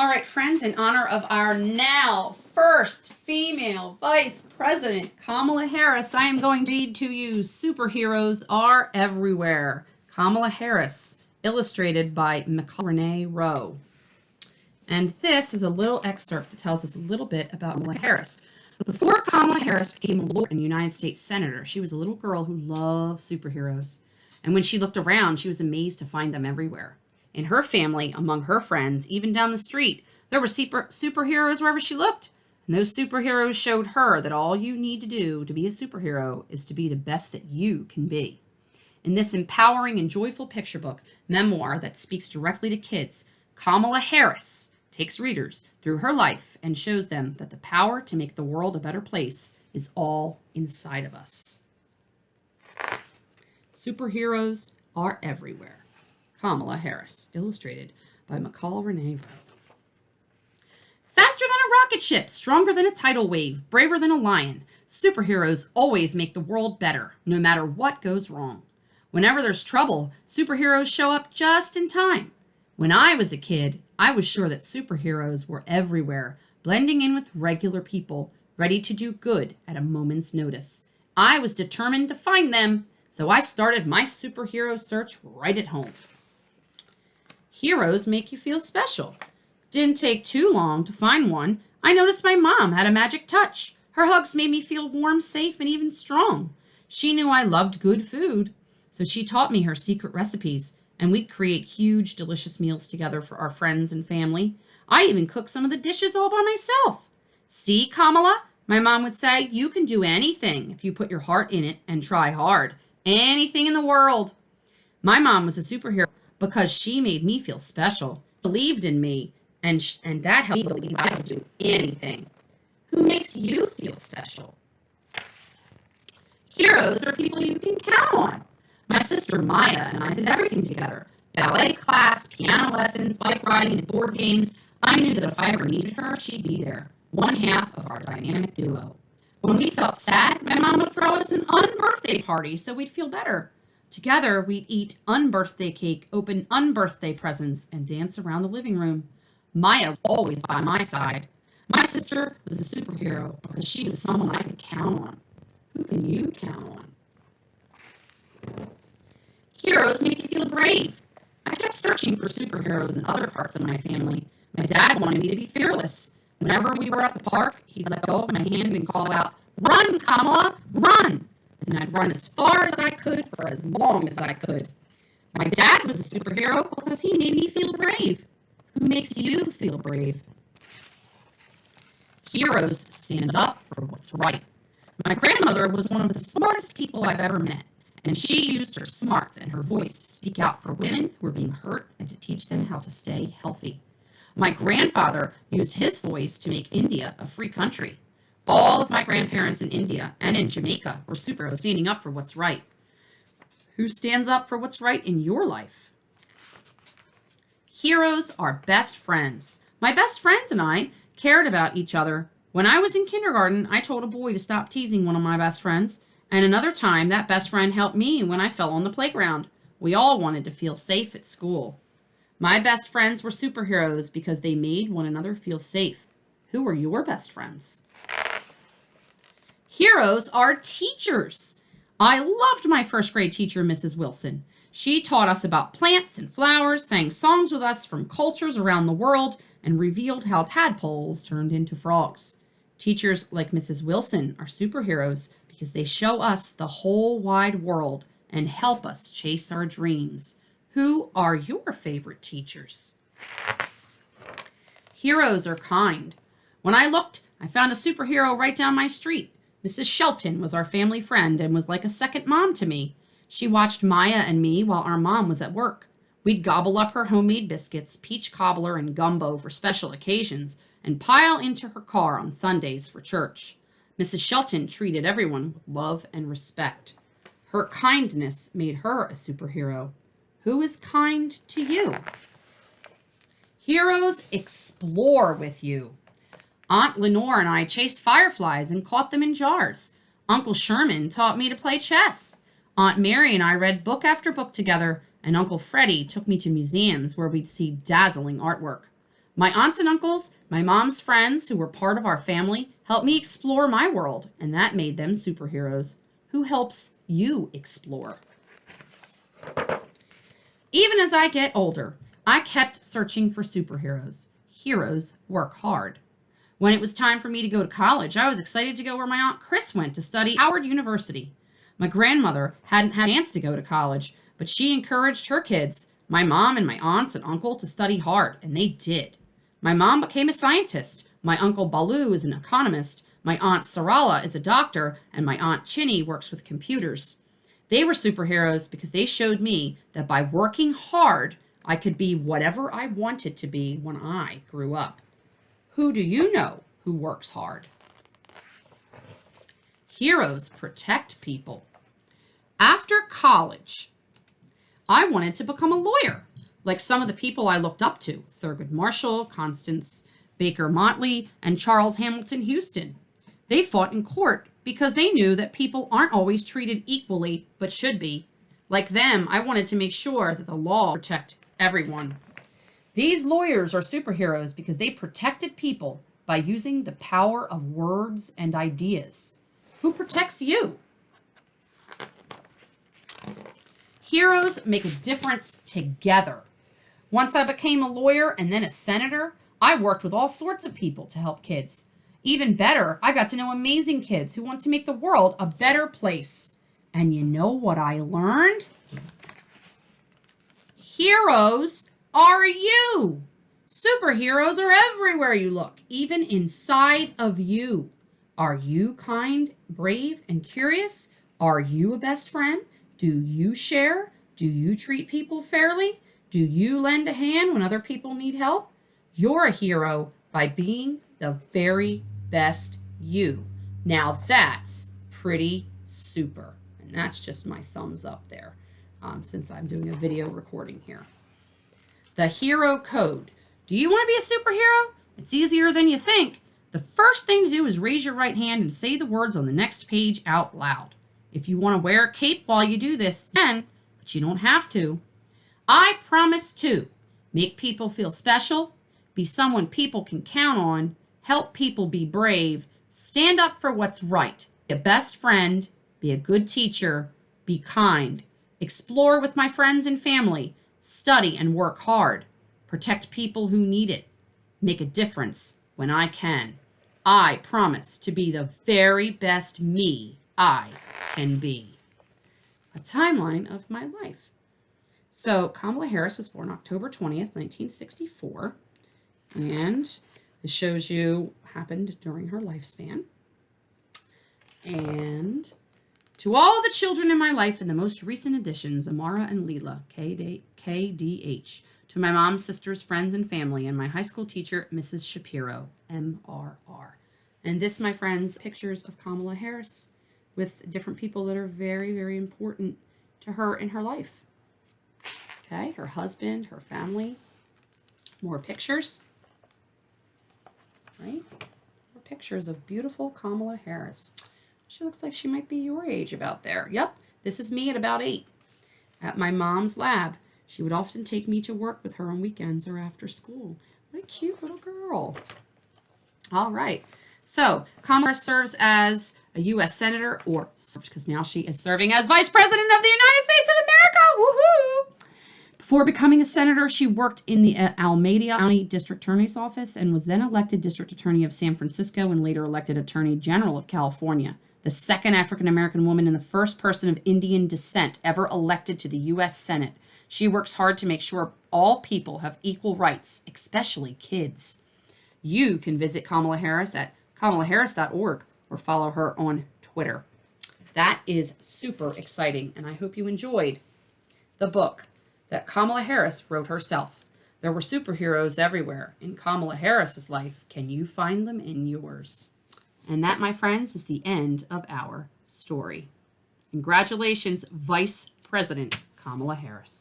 All right, friends, in honor of our now first female vice president, Kamala Harris, I am going to read to you Superheroes Are Everywhere. Kamala Harris, illustrated by Renee Rowe. And this is a little excerpt that tells us a little bit about Kamala Harris. Before Kamala Harris became a lawyer and United States Senator, she was a little girl who loved superheroes. And when she looked around, she was amazed to find them everywhere. In her family, among her friends, even down the street, there were superheroes wherever she looked. And those superheroes showed her that all you need to do to be a superhero is to be the best that you can be. In this empowering and joyful picture book, memoir that speaks directly to kids, Kamala Harris takes readers through her life and shows them that the power to make the world a better place is all inside of us. Superheroes are everywhere. Kamala Harris, illustrated by Renee Rowe. Faster than a rocket ship, stronger than a tidal wave, braver than a lion, superheroes always make the world better, no matter what goes wrong. Whenever there's trouble, superheroes show up just in time. When I was a kid, I was sure that superheroes were everywhere, blending in with regular people, ready to do good at a moment's notice. I was determined to find them, so I started my superhero search right at home. Heroes make you feel special. Didn't take too long to find one. I noticed my mom had a magic touch. Her hugs made me feel warm, safe, and even strong. She knew I loved good food, so she taught me her secret recipes, and we'd create huge, delicious meals together for our friends and family. I even cooked some of the dishes all by myself. See, Kamala, my mom would say, you can do anything if you put your heart in it and try hard. Anything in the world. My mom was a superhero because she made me feel special, believed in me, and that helped me believe I could do anything. Who makes you feel special? Heroes are people you can count on. My sister Maya and I did everything together. Ballet class, piano lessons, bike riding, and board games. I knew that if I ever needed her, she'd be there. One half of our dynamic duo. When we felt sad, my mom would throw us an unbirthday party so we'd feel better. Together, we'd eat unbirthday cake, open unbirthday presents, and dance around the living room. Maya was always by my side. My sister was a superhero because she was someone I could count on. Who can you count on? Heroes make you feel brave. I kept searching for superheroes in other parts of my family. My dad wanted me to be fearless. Whenever we were at the park, he'd let go of my hand and call out, "Run, Kamala, run!" And I'd run as far as I could for as long as I could. My dad was a superhero because he made me feel brave. Who makes you feel brave? Heroes stand up for what's right. My grandmother was one of the smartest people I've ever met, and she used her smarts and her voice to speak out for women who were being hurt and to teach them how to stay healthy. My grandfather used his voice to make India a free country. All of my grandparents in India and in Jamaica were superheroes standing up for what's right. Who stands up for what's right in your life? Heroes are best friends. My best friends and I cared about each other. When I was in kindergarten, I told a boy to stop teasing one of my best friends, and another time that best friend helped me when I fell on the playground. We all wanted to feel safe at school. My best friends were superheroes because they made one another feel safe. Who were your best friends? Heroes are teachers. I loved my first grade teacher, Mrs. Wilson. She taught us about plants and flowers, sang songs with us from cultures around the world, and revealed how tadpoles turned into frogs. Teachers like Mrs. Wilson are superheroes because they show us the whole wide world and help us chase our dreams. Who are your favorite teachers? Heroes are kind. When I looked, I found a superhero right down my street. Mrs. Shelton was our family friend and was like a second mom to me. She watched Maya and me while our mom was at work. We'd gobble up her homemade biscuits, peach cobbler, and gumbo for special occasions, and pile into her car on Sundays for church. Mrs. Shelton treated everyone with love and respect. Her kindness made her a superhero. Who is kind to you? Heroes explore with you. Aunt Lenore and I chased fireflies and caught them in jars. Uncle Sherman taught me to play chess. Aunt Mary and I read book after book together, and Uncle Freddie took me to museums where we'd see dazzling artwork. My aunts and uncles, my mom's friends who were part of our family, helped me explore my world, and that made them superheroes. Who helps you explore? Even as I get older, I kept searching for superheroes. Heroes work hard. When it was time for me to go to college, I was excited to go where my Aunt Chris went to study at Howard University. My grandmother hadn't had a chance to go to college, but she encouraged her kids, my mom and my aunts and uncle, to study hard, and they did. My mom became a scientist. My uncle Balu is an economist. My aunt Sarala is a doctor, and my aunt Chinny works with computers. They were superheroes because they showed me that by working hard, I could be whatever I wanted to be when I grew up. Who do you know who works hard? Heroes protect people. After college, I wanted to become a lawyer, like some of the people I looked up to, Thurgood Marshall, Constance Baker Motley, and Charles Hamilton Houston. They fought in court because they knew that people aren't always treated equally, but should be. Like them, I wanted to make sure that the law protect everyone. These lawyers are superheroes because they protected people by using the power of words and ideas. Who protects you? Heroes make a difference together. Once I became a lawyer and then a senator, I worked with all sorts of people to help kids. Even better, I got to know amazing kids who want to make the world a better place. And you know what I learned? Heroes are you. Superheroes are everywhere you look, even inside of you. Are you kind, brave, and curious? Are you a best friend? Do you share? Do you treat people fairly? Do you lend a hand when other people need help? You're a hero by being the very best you. Now that's pretty super. And that's just my thumbs up there, since I'm doing a video recording here. The hero code. Do you want to be a superhero? It's easier than you think. The first thing to do is raise your right hand and say the words on the next page out loud. If you want to wear a cape while you do this, you can, but you don't have to. I promise to make people feel special, be someone people can count on, help people be brave, stand up for what's right, be a best friend, be a good teacher, be kind, explore with my friends and family, study and work hard, protect people who need it, make a difference when I can. I promise to be the very best me I can be. A timeline of my life. So Kamala Harris was born October 20th, 1964. And this shows you what happened during her lifespan. And to all the children in my life in the most recent editions, Amara and Leela, KDH. To my mom, sisters, friends, and family, and my high school teacher, Mrs. Shapiro, MRR. And this, my friends, pictures of Kamala Harris with different people that are very, very important to her in her life. Okay, her husband, her family. More pictures. Right? More pictures of beautiful Kamala Harris. She looks like she might be your age about there. Yep, this is me at about 8. At my mom's lab. She would often take me to work with her on weekends or after school. What a cute little girl. All right. So, Kamala serves as a U.S. Senator, or served, because now she is serving as Vice President of the United States of America. Woohoo! Before becoming a senator, she worked in the Alameda County District Attorney's Office and was then elected District Attorney of San Francisco and later elected Attorney General of California, the second African-American woman and the first person of Indian descent ever elected to the U.S. Senate. She works hard to make sure all people have equal rights, especially kids. You can visit Kamala Harris at kamalaharris.org or follow her on Twitter. That is super exciting, and I hope you enjoyed the book that Kamala Harris wrote herself. There were superheroes everywhere in Kamala Harris's life. Can you find them in yours? And that, my friends, is the end of our story. Congratulations, Vice President Kamala Harris.